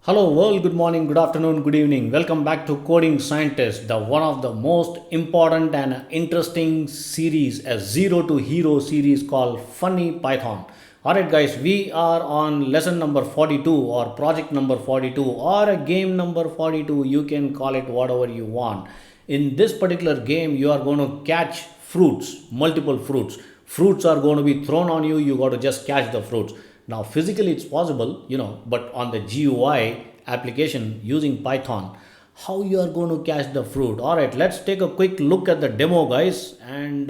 Hello world, good morning, good afternoon, good evening. Welcome back to Coding Scientist, the one of the most important and interesting series, a zero to hero series called Funny Python. Alright guys, we are on lesson number 42 or project number 42 or a game number 42. You can call it whatever you want. In this particular game, you are going to catch fruits, multiple fruits. Fruits are going to be thrown on you, you got to just catch the fruits. Now physically it's possible, but on the GUI application using Python, how you are going to catch the fruit. All right, let's take a quick look at the demo, guys. And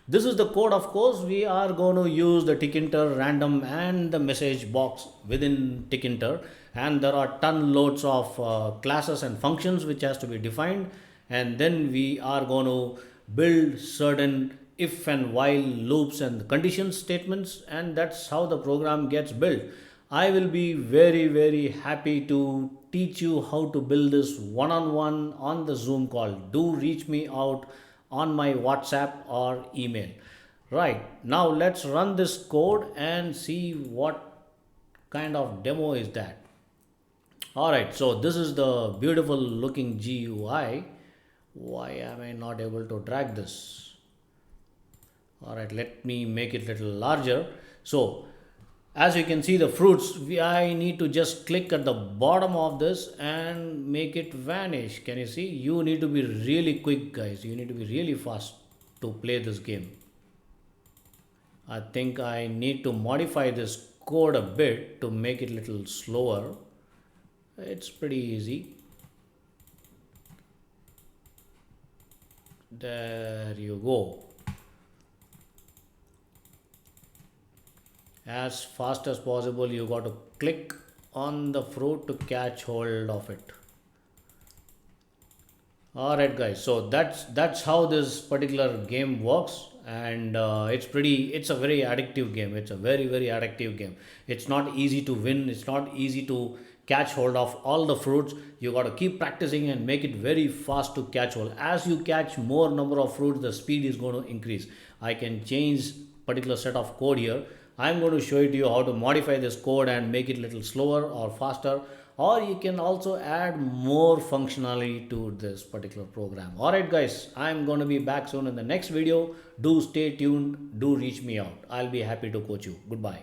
this is the code. Of course, we are going to use the tickinter random and the message box within tickinter, and there are ton loads of classes and functions which has to be defined, and then we are going to build certain if and while loops and condition statements, and that's how the program gets built. I will be very happy to teach you how to build this one on one on the Zoom call. Do reach me out on my WhatsApp or email. Right, now let's run this code and see what kind of demo is that. All right, so this is the beautiful looking GUI. Why am I not able to drag this? All right, let me make it a little larger. So as you can see the fruits, I need to just click at the bottom of this and make it vanish. Can you see? You need to be really quick, guys. You need to be really fast to play this game. I think I need to modify this code a bit to make it a little slower. It's pretty easy. There you go. As fast as possible, you got to click on the fruit to catch hold of it. All right guys, so that's how this particular game works, and it's a very addictive game. It's a very addictive game. It's not easy to win, it's not easy to catch hold of all the fruits. You got to keep practicing and make it very fast to catch hold. As you catch more number of fruits, the speed is going to increase. I can change particular set of code here. I'm going to show it to you how to modify this code and make it a little slower or faster, or you can also add more functionality to this particular program. All right guys, I'm going to be back soon in the next video. Do stay tuned, do reach me out. I'll be happy to coach you. Goodbye.